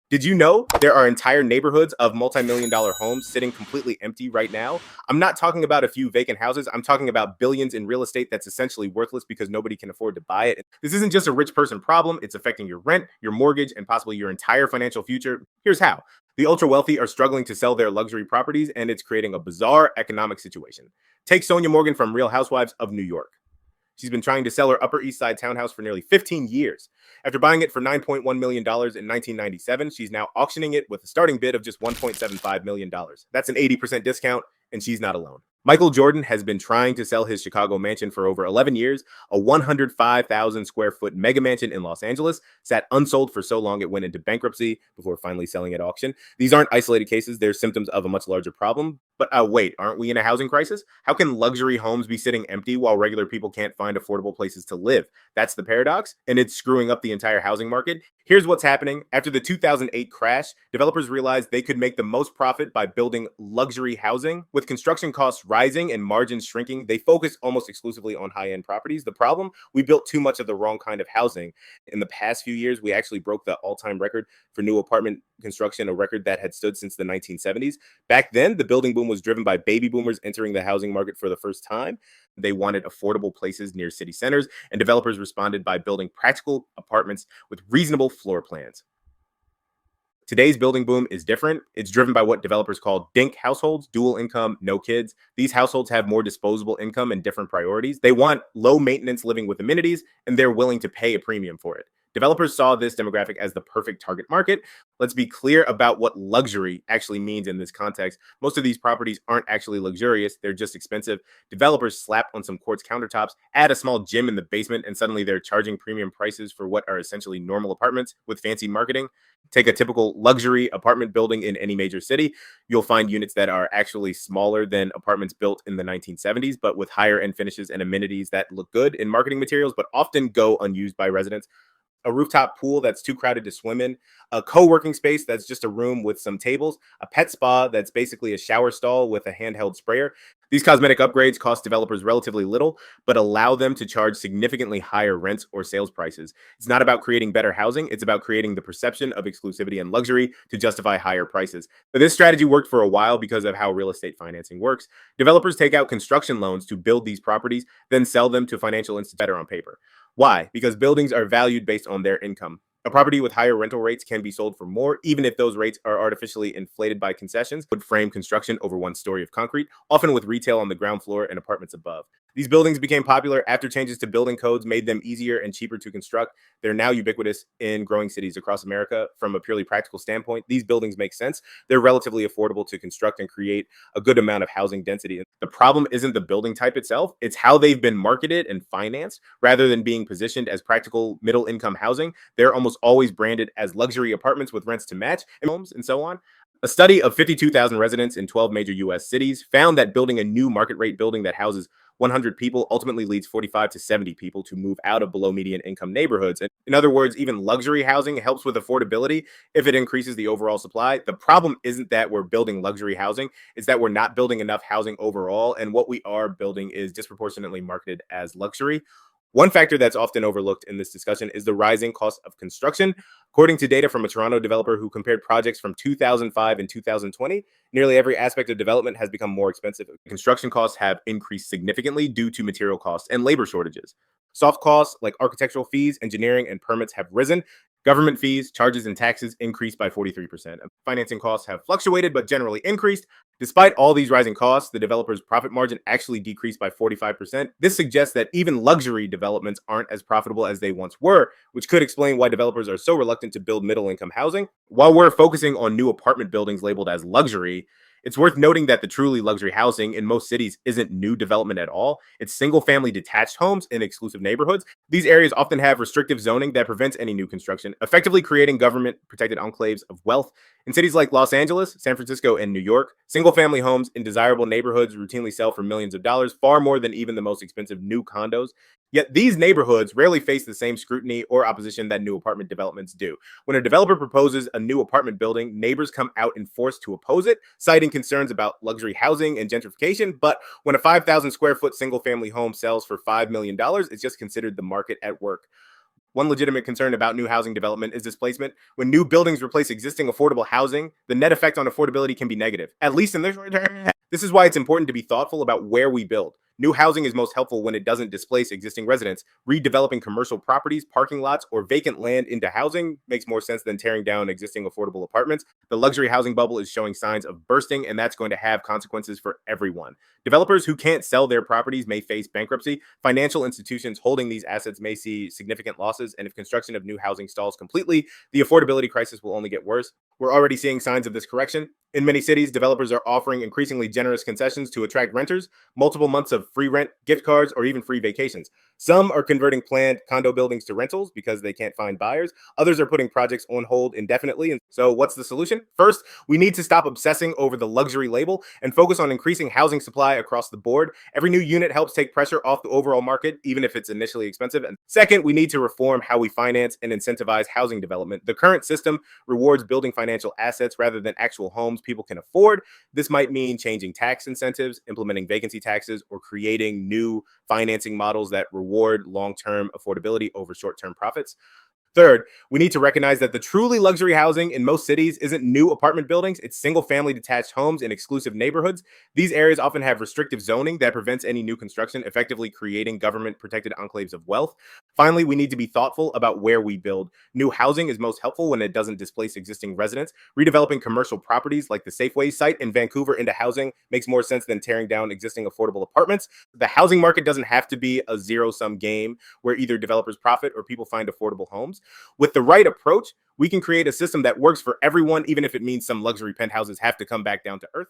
Did you know there are entire neighborhoods of multi-million dollar homes sitting completely empty right now? I'm not talking about a few vacant houses. I'm talking about billions in real estate that's essentially worthless because nobody can afford to buy it. This isn't just a rich person problem. It's affecting your rent, your mortgage, and possibly your entire financial future. Here's how. The ultra wealthy are struggling to sell their luxury properties, and it's creating a bizarre economic situation. Take Sonia Morgan from Real Housewives of New York. She's been trying to sell her Upper East Side townhouse for nearly 15 years. After buying it for $9.1 million in 1997, she's now auctioning it with a starting bid of just $1.75 million. That's an 80% discount, and she's not alone. Michael Jordan has been trying to sell his Chicago mansion for over 11 years. A 105,000 square foot mega mansion in Los Angeles sat unsold for so long it went into bankruptcy before finally selling at auction. These aren't isolated cases, they're symptoms of a much larger problem. But wait, aren't we in a housing crisis? How can luxury homes be sitting empty while regular people can't find affordable places to live? That's the paradox, and it's screwing up the entire housing market. Here's what's happening. After the 2008 crash, developers realized they could make the most profit by building luxury housing. With construction costs rising and margins shrinking, they focus almost exclusively on high-end properties. The problem, we built too much of the wrong kind of housing. In the past few years, we actually broke the all-time record for new apartment construction, a record that had stood since the 1970s. Back then, the building boom was driven by baby boomers entering the housing market for the first time. They wanted affordable places near city centers, and developers responded by building practical apartments with reasonable floor plans. Today's building boom is different. It's driven by what developers call DINK households, dual income, no kids. These households have more disposable income and different priorities. They want low maintenance living with amenities, and they're willing to pay a premium for it. Developers saw this demographic as the perfect target market. Let's be clear about what luxury actually means in this context. Most of these properties aren't actually luxurious, they're just expensive. Developers slap on some quartz countertops, add a small gym in the basement, and suddenly they're charging premium prices for what are essentially normal apartments with fancy marketing. Take a typical luxury apartment building in any major city. You'll find units that are actually smaller than apartments built in the 1970s, but with higher end finishes and amenities that look good in marketing materials, but often go unused by residents. A rooftop pool that's too crowded to swim in, a co-working space that's just a room with some tables, a pet spa that's basically a shower stall with a handheld sprayer. These cosmetic upgrades cost developers relatively little, but allow them to charge significantly higher rents or sales prices. It's not about creating better housing, it's about creating the perception of exclusivity and luxury to justify higher prices. But this strategy worked for a while because of how real estate financing works. Developers take out construction loans to build these properties, then sell them to financial institutions better on paper. Why? Because buildings are valued based on their income. A property with higher rental rates can be sold for more, even if those rates are artificially inflated by concessions. Wood frame construction over one story of concrete, often with retail on the ground floor and apartments above. These buildings became popular after changes to building codes made them easier and cheaper to construct. They're now ubiquitous in growing cities across America. From a purely practical standpoint, these buildings make sense. They're relatively affordable to construct and create a good amount of housing density. The problem isn't the building type itself, it's how they've been marketed and financed. Rather than being positioned as practical middle income housing, they're almost always branded as luxury apartments with rents to match, and homes, and so on. A study of 52,000 residents in 12 major US cities found that building a new market rate building that houses 100 people ultimately leads 45 to 70 people to move out of below median income neighborhoods. And in other words, even luxury housing helps with affordability if it increases the overall supply. The problem isn't that we're building luxury housing, it's that we're not building enough housing overall. And what we are building is disproportionately marketed as luxury. One factor that's often overlooked in this discussion is the rising cost of construction. According to data from a Toronto developer who compared projects from 2005 and 2020, nearly every aspect of development has become more expensive. Construction costs have increased significantly due to material costs and labor shortages. Soft costs like architectural fees, engineering, and permits have risen. Government fees, charges, and taxes increased by 43%. Financing costs have fluctuated but generally increased. Despite all these rising costs, the developer's profit margin actually decreased by 45%. This suggests that even luxury developments aren't as profitable as they once were, which could explain why developers are so reluctant to build middle income housing. While we're focusing on new apartment buildings labeled as luxury, it's worth noting that the truly luxury housing in most cities isn't new development at all. It's single family detached homes in exclusive neighborhoods. These areas often have restrictive zoning that prevents any new construction, effectively creating government protected enclaves of wealth. In cities like Los Angeles, San Francisco, and New York, single family homes in desirable neighborhoods routinely sell for millions of dollars, far more than even the most expensive new condos. Yet these neighborhoods rarely face the same scrutiny or opposition that new apartment developments do. When a developer proposes a new apartment building, neighbors come out in force to oppose it, citing concerns about luxury housing and gentrification. But when a 5,000 square foot single family home sells for $5 million, it's just considered the market at work. One legitimate concern about new housing development is displacement. When new buildings replace existing affordable housing, the net effect on affordability can be negative, at least in the short term. This is why it's important to be thoughtful about where we build. New housing is most helpful when it doesn't displace existing residents. Redeveloping commercial properties, parking lots, or vacant land into housing makes more sense than tearing down existing affordable apartments. The luxury housing bubble is showing signs of bursting, and that's going to have consequences for everyone. Developers who can't sell their properties may face bankruptcy. Financial institutions holding these assets may see significant losses, and if construction of new housing stalls completely, the affordability crisis will only get worse. We're already seeing signs of this correction. In many cities, developers are offering increasingly generous concessions to attract renters, multiple months of free rent, gift cards, or even free vacations. Some are converting planned condo buildings to rentals because they can't find buyers. Others are putting projects on hold indefinitely. And so, what's the solution? First, we need to stop obsessing over the luxury label and focus on increasing housing supply across the board. Every new unit helps take pressure off the overall market, even if it's initially expensive. And second, we need to reform how we finance and incentivize housing development. The current system rewards building financial assets rather than actual homes people can afford. This might mean changing tax incentives, implementing vacancy taxes, or creating new financing models that reward long term affordability over short term profits. Third, we need to recognize that the truly luxury housing in most cities isn't new apartment buildings, it's single family detached homes in exclusive neighborhoods. These areas often have restrictive zoning that prevents any new construction, effectively creating government protected enclaves of wealth. Finally, we need to be thoughtful about where we build. New housing is most helpful when it doesn't displace existing residents. Redeveloping commercial properties like the Safeway site in Vancouver into housing makes more sense than tearing down existing affordable apartments. The housing market doesn't have to be a zero sum game where either developers profit or people find affordable homes. With the right approach, we can create a system that works for everyone, even if it means some luxury penthouses have to come back down to earth.